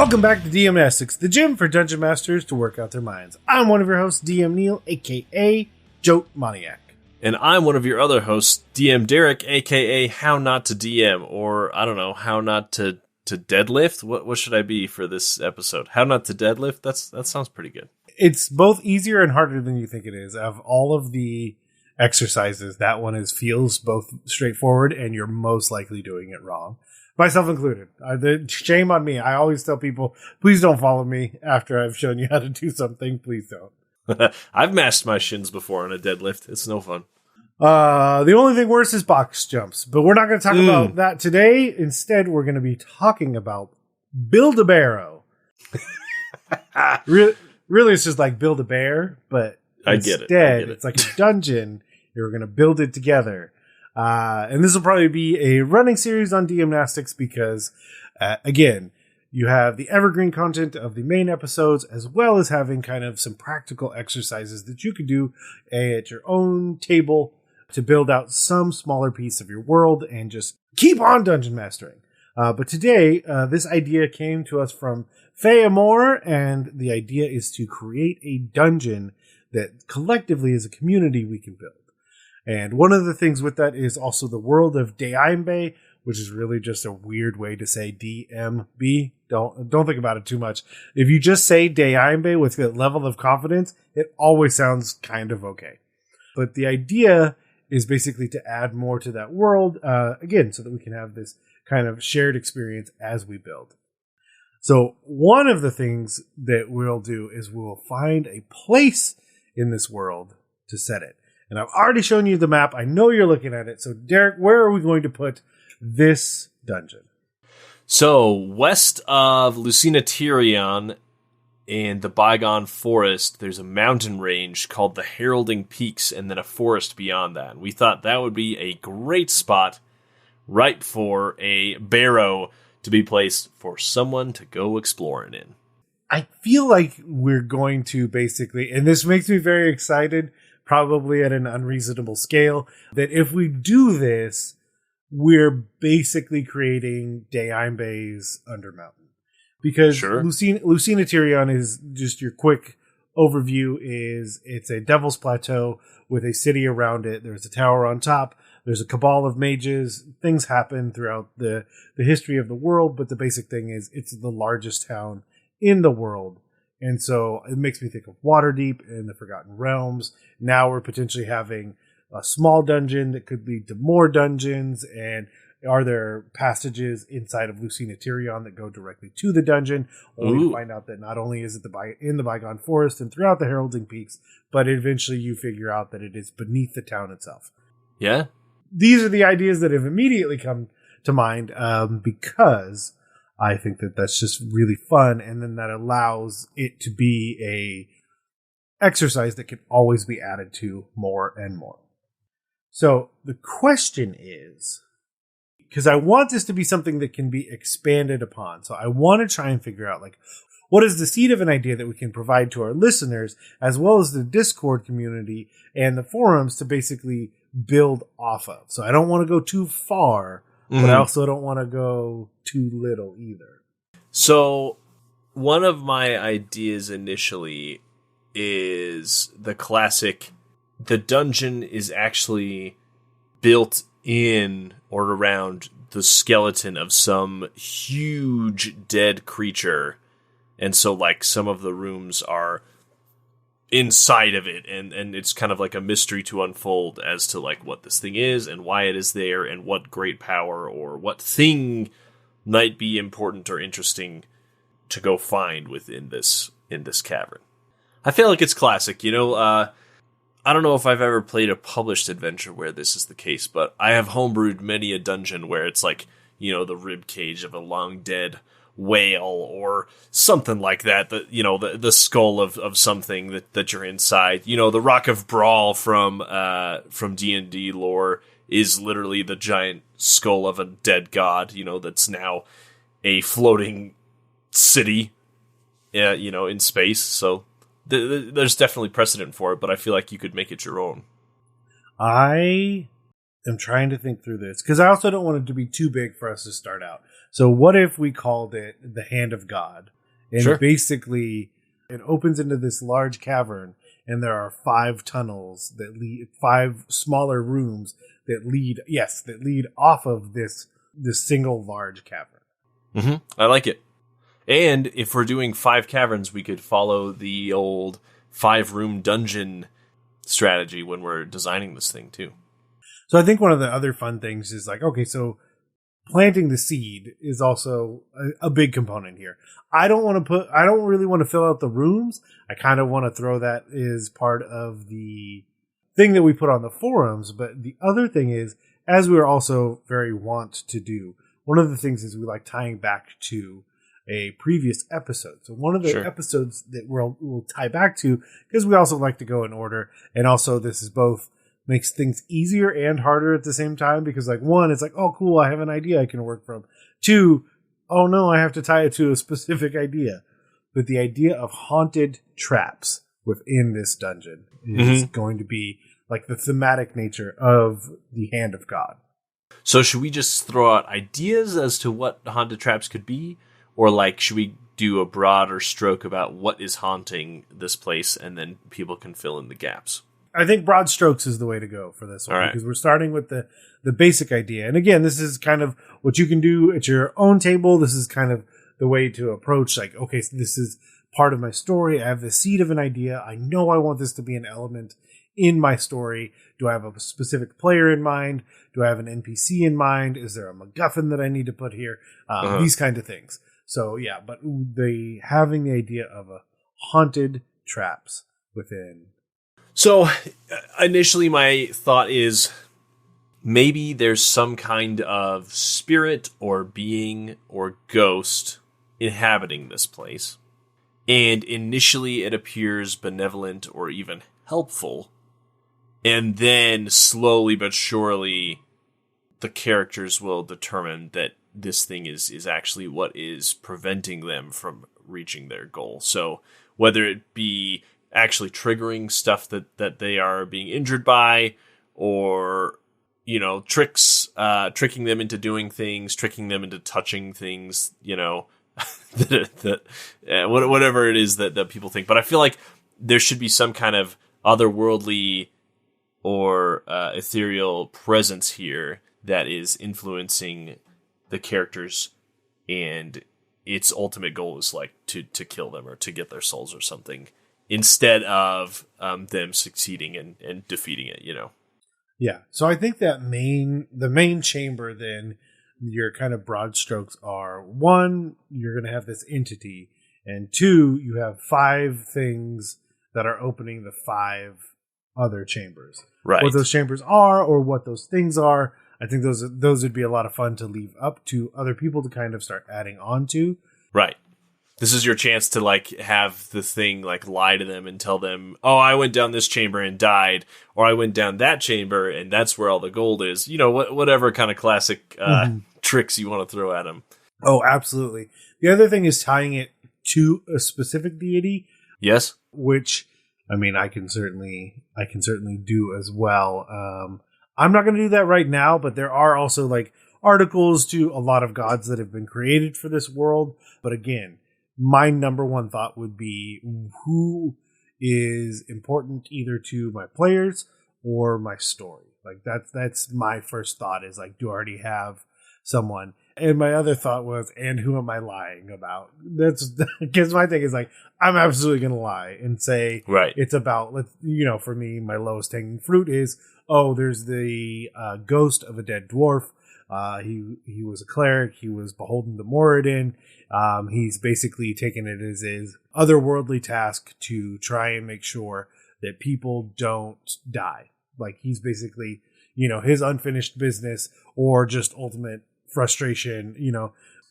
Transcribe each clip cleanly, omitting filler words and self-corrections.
Welcome back to DM-Nastics, the gym for dungeon masters to work out their minds. I'm one of your hosts, DM Neil, aka Jote Moniac. And I'm one of your other hosts, DM Derek, aka How Not to DM, or I don't know, How Not to Deadlift? What should I be for this episode? How Not to Deadlift? That sounds pretty good. It's both easier and harder than you think it is. Of all of the exercises, that one feels both straightforward, and you're most likely doing it wrong. Myself included. Shame on me. I always tell people, please don't follow me after I've shown you how to do something. Please don't. I've mashed my shins before on a deadlift. It's no fun. The only thing worse is box jumps, but we're not going to talk about that today. Instead, we're going to be talking about Build-A-Barrow. Really, it's just like Build-A-Bear, but I get it. It's like a dungeon. You're going to build it together. And this will probably be a running series on DM-Nastics because, again, you have the evergreen content of the main episodes, as well as having kind of some practical exercises that you could do at your own table to build out some smaller piece of your world and just keep on dungeon mastering. But today, this idea came to us from Faye Amore, and the idea is to create a dungeon that collectively as a community we can build. And one of the things with that is also the world of Dayeimbe, which is really just a weird way to say DMB. Don't think about it too much. If you just say Dayeimbe with a level of confidence, it always sounds kind of okay. But the idea is basically to add more to that world, again, so that we can have this kind of shared experience as we build. So one of the things that we'll do is we'll find a place in this world to set it. And I've already shown you the map. I know you're looking at it. So, Derek, where are we going to put this dungeon? So, west of Lucina Tyrion in the Bygone Forest, there's a mountain range called the Heralding Peaks, and then a forest beyond that. And we thought that would be a great spot right for a barrow to be placed for someone to go exploring in. I feel like we're going to basically, and this makes me very excited, probably at an unreasonable scale, that if we do this, we're basically creating Dayeimbe's Undermountain. Because Lucina Tyrion is, just your quick overview, is it's a Devil's Plateau with a city around it. There's a tower on top. There's a cabal of mages. Things happen throughout the history of the world, but the basic thing is it's the largest town in the world. And so it makes me think of Waterdeep and the Forgotten Realms. Now we're potentially having a small dungeon that could lead to more dungeons. And are there passages inside of Lucina Tyrion that go directly to the dungeon? Only to find out that not only is it in the Bygone Forest and throughout the Heralding Peaks, but eventually you figure out that it is beneath the town itself. Yeah. These are the ideas that have immediately come to mind because I think that that's just really fun, and then that allows it to be a exercise that can always be added to more and more. So the question is, because I want this to be something that can be expanded upon, so I want to try and figure out, like, what is the seed of an idea that we can provide to our listeners, as well as the Discord community and the forums to basically build off of. So I don't want to go too far, but I also don't want to go too little either. So one of my ideas initially is the classic, the dungeon is actually built in or around the skeleton of some huge dead creature. And so, like, some of the rooms are inside of it, and it's kind of like a mystery to unfold as to, like, what this thing is and why it is there and what great power or what thing might be important or interesting to go find within this cavern. I feel like it's classic, you know. I don't know if I've ever played a published adventure where this is the case, but I have homebrewed many a dungeon where it's like, you know, the rib cage of a long dead whale or something like that, the skull of something that you're inside. You know, the Rock of Brawl from D&D lore is literally the giant skull of a dead god, you know, that's now a floating city, you know, in space. So there's definitely precedent for it, but I feel like you could make it your own. I am trying to think through this because I also don't want it to be too big for us to start out. So what if we called it the Hand of God? And Sure. basically, it opens into this large cavern, and there are 5 tunnels that lead, 5 smaller rooms that lead off of this single large cavern. Mm-hmm. I like it. And if we're doing 5 caverns, we could follow the old 5-room dungeon strategy when we're designing this thing too. So I think one of the other fun things is like, okay, so planting the seed is also a big component here. I don't really want to fill out the rooms. I kind of want to throw that as part of the thing that we put on the forums. But the other thing is, as we are also very wont to do, one of the things is we like tying back to a previous episode. So one of the episodes that we'll tie back to, because we also like to go in order, and also this is both makes things easier and harder at the same time, because like 1, it's like, oh cool, I have an idea I can work from. 2, oh no, I have to tie it to a specific idea. But the idea of haunted traps within this dungeon is going to be like the thematic nature of the Hand of God. So should we just throw out ideas as to what haunted traps could be? Or like, should we do a broader stroke about what is haunting this place, and then people can fill in the gaps? I think broad strokes is the way to go for this one, because we're starting with the basic idea. And again, this is kind of what you can do at your own table. This is kind of the way to approach, like, okay, so this is part of my story. I have the seed of an idea. I know I want this to be an element in my story. Do I have a specific player in mind? Do I have an NPC in mind? Is there a MacGuffin that I need to put here? These kind of things. So yeah, but having the idea of a haunted traps within. So initially my thought is maybe there's some kind of spirit or being or ghost inhabiting this place. And initially it appears benevolent or even helpful. And then slowly but surely the characters will determine that this thing is actually what is preventing them from reaching their goal. So whether it be actually triggering stuff that they are being injured by, or, you know, tricking them into doing things, tricking them into touching things, you know, whatever it is that people think. But I feel like there should be some kind of otherworldly or ethereal presence here that is influencing the characters, and its ultimate goal is like to kill them or to get their souls or something, instead of them succeeding and defeating it, you know? Yeah. So I think that the main chamber, then your kind of broad strokes are: 1, you're going to have this entity, and 2, you have 5 things that are opening the 5 other chambers. Right. What those chambers are, or what those things are, I think those would be a lot of fun to leave up to other people to kind of start adding on to. Right. This is your chance to like have the thing like lie to them and tell them, oh, I went down this chamber and died, or I went down that chamber and that's where all the gold is. You know, whatever kind of classic tricks you want to throw at them. Oh, absolutely. The other thing is tying it to a specific deity. Yes. Which, I mean, I can certainly do as well. I'm not going to do that right now, but there are also like articles to a lot of gods that have been created for this world. But again, my number one thought would be who is important either to my players or my story. Like that's my first thought, is like, do I already have someone? And my other thought was, and who am I lying about? That's because my thing is like, I'm absolutely going to lie and say, right, it's about, for me, my lowest hanging fruit is, oh, there's the ghost of a dead dwarf. He was a cleric. He was beholden to Moradin. He's basically taken it as his otherworldly task to try and make sure that people don't die. Like, he's basically, his unfinished business, or just ultimate frustration,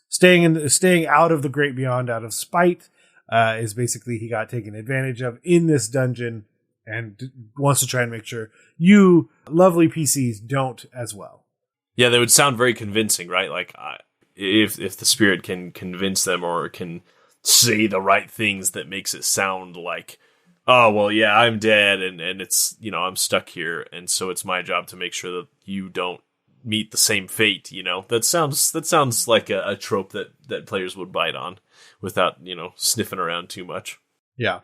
staying out of the great beyond out of spite, is basically he got taken advantage of in this dungeon and wants to try and make sure you lovely PCs don't as well. Yeah, that would sound very convincing, right? Like, if the spirit can convince them or can say the right things that makes it sound like, oh, well, yeah, I'm dead and it's, I'm stuck here. And so it's my job to make sure that you don't meet the same fate, That sounds like a trope that players would bite on. without, sniffing around too much. Yeah.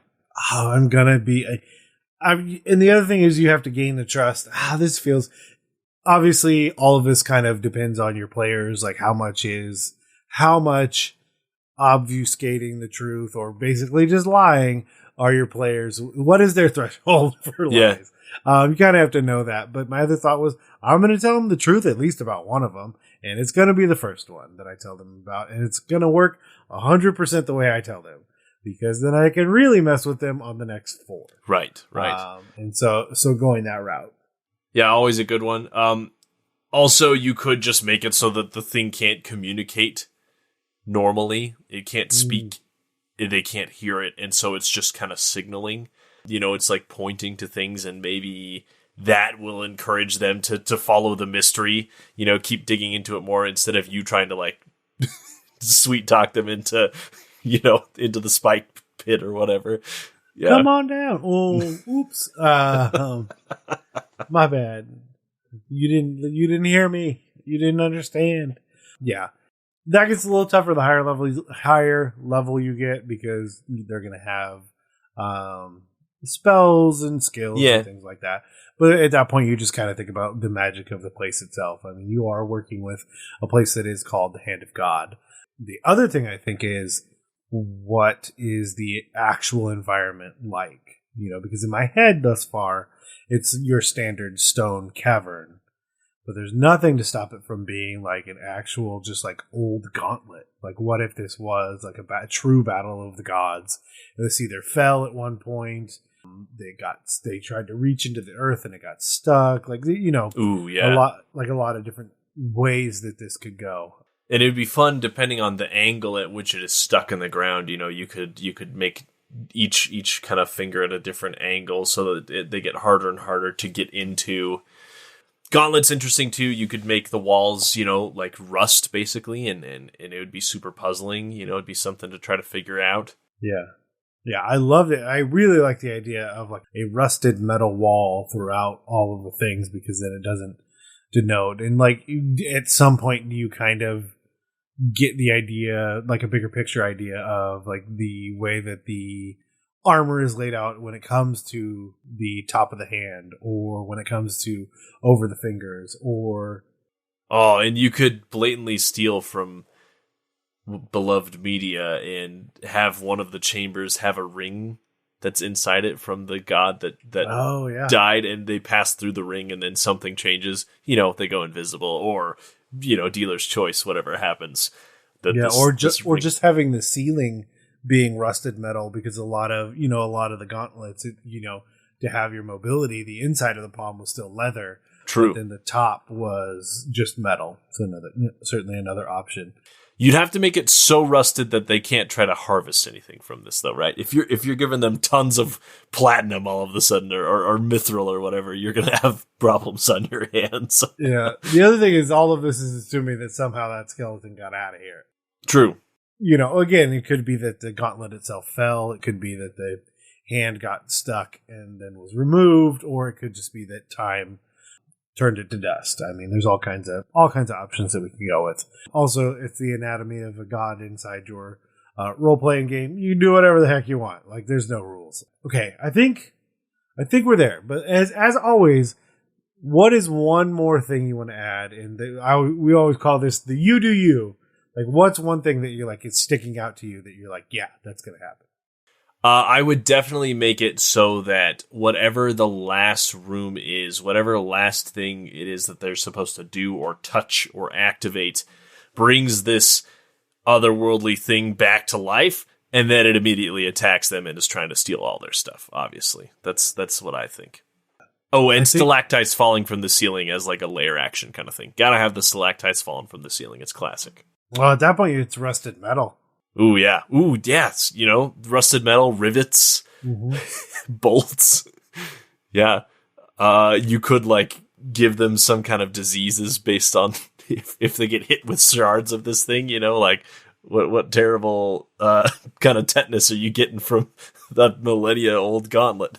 Oh, I'm going to be... and the other thing is you have to gain the trust. This feels... Obviously, all of this kind of depends on your players, like how much obfuscating the truth or basically just lying are your players. What is their threshold for lies? You kind of have to know that. But my other thought was, I'm going to tell them the truth, at least about one of them. And it's going to be the first one that I tell them about. And it's going to work 100% the way I tell them. Because then I can really mess with them on the next 4. Right. And so going that route. Yeah, always a good one. Also, you could just make it so that the thing can't communicate normally. It can't speak. They can't hear it. And so it's just kind of signaling. It's like pointing to things, and maybe that will encourage them to follow the mystery, keep digging into it more instead of you trying to like sweet talk them into, into the spike pit or whatever. Yeah. Come on down. Oh, oops. My bad. You didn't hear me. You didn't understand. Yeah. That gets a little tougher the higher level you get, because they're going to have spells and skills and things like that. But at that point, you just kind of think about the magic of the place itself. I mean, you are working with a place that is called the Hand of God. The other thing I think is, what is the actual environment like? Because in my head thus far, it's your standard stone cavern. But there's nothing to stop it from being like an actual, just like old gauntlet. Like, what if this was like a true battle of the gods? This either fell at one point, they tried to reach into the earth and it got stuck. Like, Ooh, yeah. a lot of different ways that this could go. And it'd be fun depending on the angle at which it is stuck in the ground. You could make each kind of finger at a different angle so that they get harder and harder to get into. Gauntlet's interesting too. You could make the walls, like rust basically, and it would be super puzzling. It'd be something to try to figure out. Yeah. Yeah, I loved it. I really like the idea of like a rusted metal wall throughout all of the things, because then it doesn't denote. And like at some point you kind of get the idea, like a bigger picture idea of like the way that the armor is laid out when it comes to the top of the hand, or when it comes to over the fingers, or... Oh, and you could blatantly steal from beloved media and have one of the chambers have a ring that's inside it from the god that died, and they pass through the ring and then something changes. They go invisible, or, dealer's choice, whatever happens. Or just having the ceiling being rusted metal, because a lot of the gauntlets, to have your mobility, the inside of the palm was still leather. True. But then the top was just metal. So certainly another option. You'd have to make it so rusted that they can't try to harvest anything from this, though, right? If you're giving them tons of platinum all of a sudden, or mithril or whatever, you're going to have problems on your hands. Yeah. The other thing is, all of this is assuming that somehow that skeleton got out of here. True. Again, it could be that the gauntlet itself fell. It could be that the hand got stuck and then was removed, or it could just be that time turned it to dust. I mean, there's all kinds of options that we can go with. Also, it's the anatomy of a god inside your role-playing game. You can do whatever the heck you want. Like, there's no rules. Okay, I think we're there. But as always, what is one more thing you want to add? And we always call this the you do you. Like, what's one thing that you're like, it's sticking out to you that you're like, yeah, that's going to happen? I would definitely make it so that whatever the last room is, whatever last thing it is that they're supposed to do or touch or activate, brings this otherworldly thing back to life, and then it immediately attacks them and is trying to steal all their stuff, obviously. That's what I think. Oh, and stalactites falling from the ceiling as like a layer action kind of thing. Gotta have the stalactites falling from the ceiling. It's classic. Well, at that point, it's rusted metal. Ooh, yeah. Ooh, yes. Rusted metal, rivets, bolts. Yeah. You could, like, give them some kind of diseases based on if they get hit with shards of this thing, like, what terrible kind of tetanus are you getting from that millennia-old gauntlet?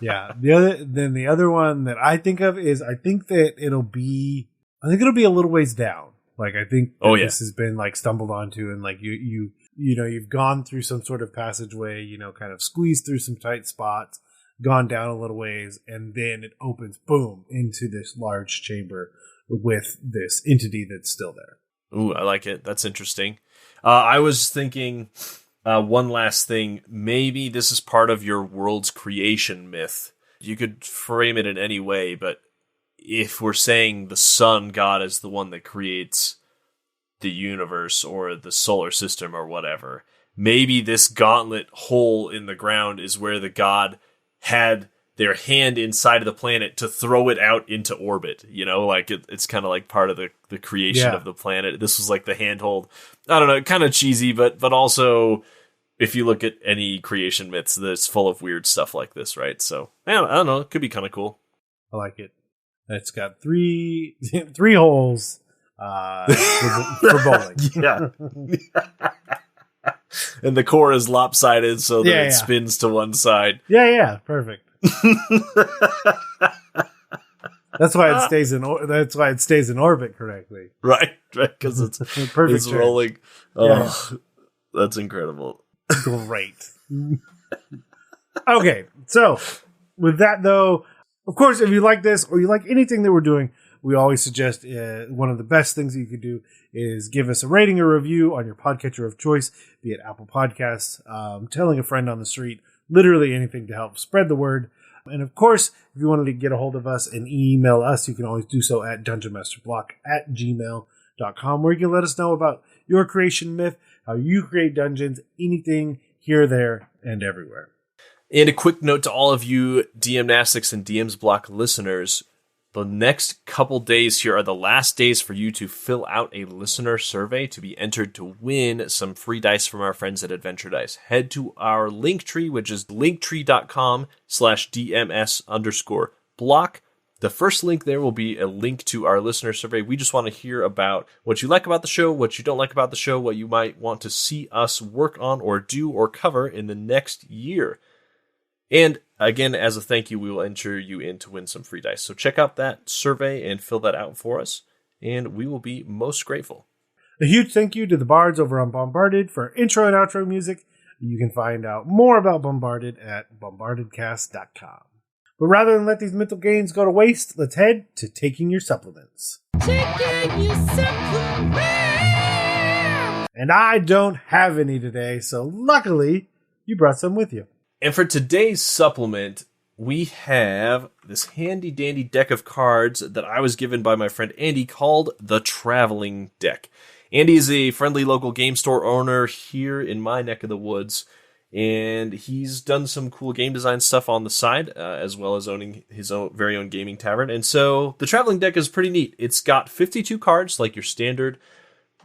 Yeah. The other one that I think of is, I think it'll be a little ways down. Like, I think this has been like stumbled onto, and like you you've gone through some sort of passageway, kind of squeezed through some tight spots, gone down a little ways, and then it opens, boom, into this large chamber with this entity that's still there. Ooh, I like it. That's interesting. I was thinking one last thing. Maybe this is part of your world's creation myth. You could frame it in any way, but if we're saying the sun god is the one that creates the universe or the solar system or whatever, maybe this gauntlet hole in the ground is where the god had their hand inside of the planet to throw it out into orbit. Like it's kind of like part of the creation of the planet. This was like the handhold. I don't know, kind of cheesy, but also if you look at any creation myths, that's full of weird stuff like this, right? So I don't know, it could be kind of cool. I like it. It's got three holes for bowling. Yeah. And the core is lopsided so that it spins to one side. Yeah, perfect. That's why it stays in. That's why it stays in orbit correctly. Right, because it's perfect. It's rolling. Oh, that's incredible. Great. Okay, so with that though, of course, if you like this or you like anything that we're doing, we always suggest one of the best things that you could do is give us a rating or review on your podcatcher of choice, be it Apple Podcasts, telling a friend on the street, literally anything to help spread the word. And of course, if you wanted to get a hold of us and email us, you can always do so at dungeonmasterblock@gmail.com, where you can let us know about your creation myth, how you create dungeons, anything here, there, and everywhere. And a quick note to all of you DM-Nastics and DM's Block listeners. The next couple days here are the last days for you to fill out a listener survey to be entered to win some free dice from our friends at Adventure Dice. Head to our link tree, which is linktree.com/DMS_block. The first link there will be a link to our listener survey. We just want to hear about what you like about the show, what you don't like about the show, what you might want to see us work on or do or cover in the next year. And again, as a thank you, we will enter you in to win some free dice. So check out that survey and fill that out for us, and we will be most grateful. A huge thank you to the bards over on Bombarded for intro and outro music. You can find out more about Bombarded at bombardedcast.com. But rather than let these mental gains go to waste, let's head to taking your supplements. Taking your supplements! And I don't have any today, so luckily you brought some with you. And for today's supplement, we have this handy-dandy deck of cards that I was given by my friend Andy called the Traveling Deck. Andy is a friendly local game store owner here in my neck of the woods, and he's done some cool game design stuff on the side, as well as owning his very own gaming tavern. And so the Traveling Deck is pretty neat. It's got 52 cards, like your standard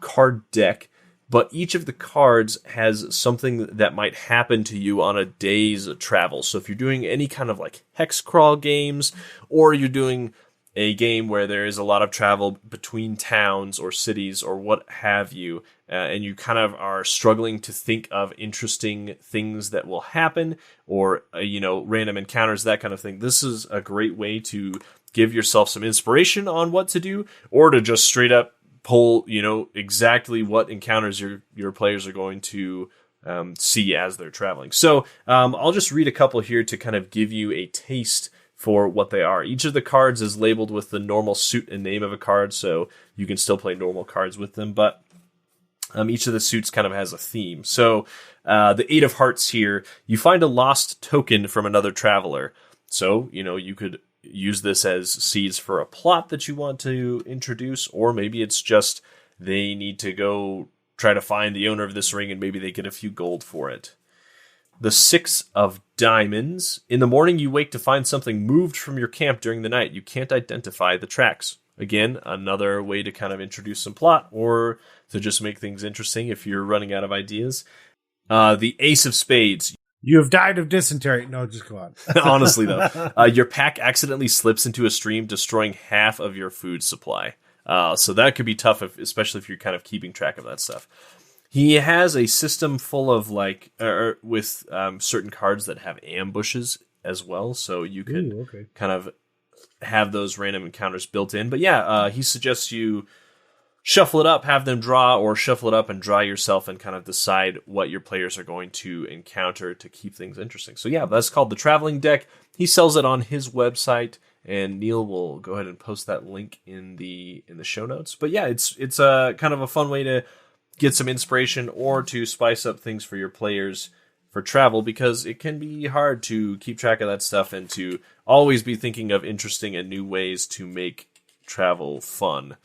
card deck, but each of the cards has something that might happen to you on a day's travel. So if you're doing any kind of like hex crawl games, or you're doing a game where there is a lot of travel between towns or cities or what have you, and you kind of are struggling to think of interesting things that will happen, or random encounters, that kind of thing, this is a great way to give yourself some inspiration on what to do, or to just straight up pull, exactly what encounters your players are going to see as they're traveling. So I'll just read a couple here to kind of give you a taste for what they are. Each of the cards is labeled with the normal suit and name of a card, so you can still play normal cards with them, but each of the suits kind of has a theme. So the Eight of Hearts here, you find a lost token from another traveler. So, you could use this as seeds for a plot that you want to introduce, or maybe it's just they need to go try to find the owner of this ring and maybe they get a few gold for it. The Six of Diamonds. In the morning, you wake to find something moved from your camp during the night. You can't identify the tracks. Again, another way to kind of introduce some plot or to just make things interesting if you're running out of ideas. The Ace of Spades. You have died of dysentery. No, just go on. Honestly, though, your pack accidentally slips into a stream, destroying half of your food supply. So that could be tough, especially if you're kind of keeping track of that stuff. He has a system full of with certain cards that have ambushes as well, so you could kind of have those random encounters built in. But yeah, he suggests you shuffle it up, have them draw, or shuffle it up and draw yourself and kind of decide what your players are going to encounter to keep things interesting. So yeah, that's called the Traveling Deck. He sells it on his website, and Neil will go ahead and post that link in the show notes. But yeah, it's a kind of a fun way to get some inspiration or to spice up things for your players for travel, because it can be hard to keep track of that stuff and to always be thinking of interesting and new ways to make travel fun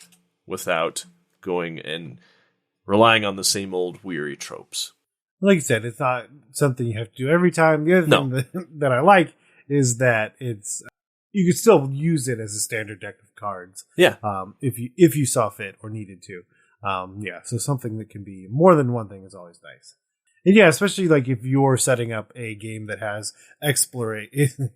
without going and relying on the same old weary tropes. Like you said, it's not something you have to do every time. The other thing that I like is that it's you could still use it as a standard deck of cards. Yeah. If you saw fit or needed to. So something that can be more than one thing is always nice. And yeah, especially like if you're setting up a game that has exploration,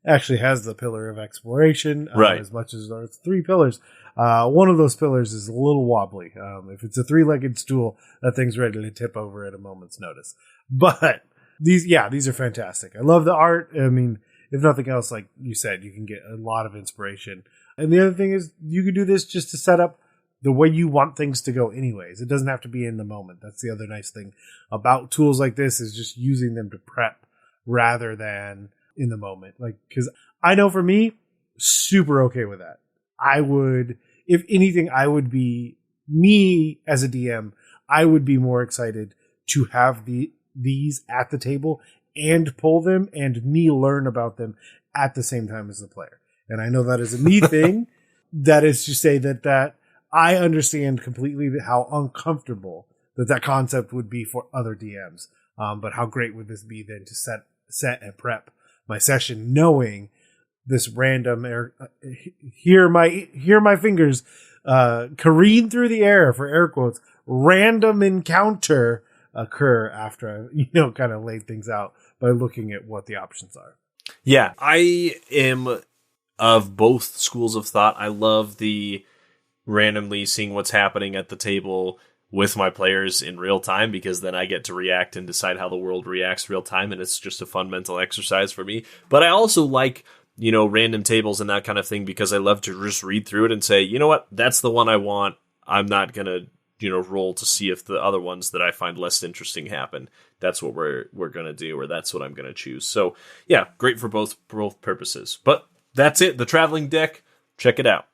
actually has the pillar of exploration, right? As much as there's 3 pillars. One of those pillars is a little wobbly. If it's a 3-legged stool, that thing's ready to tip over at a moment's notice. But these are fantastic. I love the art. I mean, if nothing else, like you said, you can get a lot of inspiration. And the other thing is you can do this just to set up the way you want things to go anyways. It doesn't have to be in the moment. That's the other nice thing about tools like this, is just using them to prep rather than in the moment. Like, because I know for me, super okay with that. I would, if anything, I would be, me as a DM, I would be more excited to have these at the table and pull them and me learn about them at the same time as the player. And I know that is a me thing. That is to say that I understand completely how uncomfortable that concept would be for other DMs. But how great would this be then to set and prep my session, knowing this random hear my fingers careen through the air, for air quotes, random encounter occur after I kind of laid things out by looking at what the options are. Yeah, I am of both schools of thought. I love the randomly seeing what's happening at the table with my players in real time, because then I get to react and decide how the world reacts real time, and it's just a fun mental exercise for me. But I also like, random tables and that kind of thing, because I love to just read through it and say, you know what, that's the one I want. I'm not going to, roll to see if the other ones that I find less interesting happen. That's what we're going to do, or that's what I'm going to choose. So yeah, great for both purposes. But that's it. The Traveling Deck. Check it out.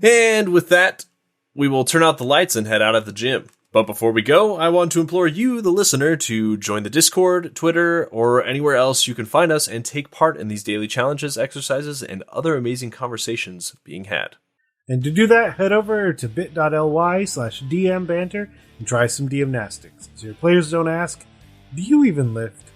And with that, we will turn out the lights and head out at the gym. But before we go, I want to implore you, the listener, to join the Discord, Twitter, or anywhere else you can find us and take part in these daily challenges, exercises, and other amazing conversations being had. And to do that, head over to bit.ly/DM banter and try some DM-Nastics. So your players don't ask, do you even lift?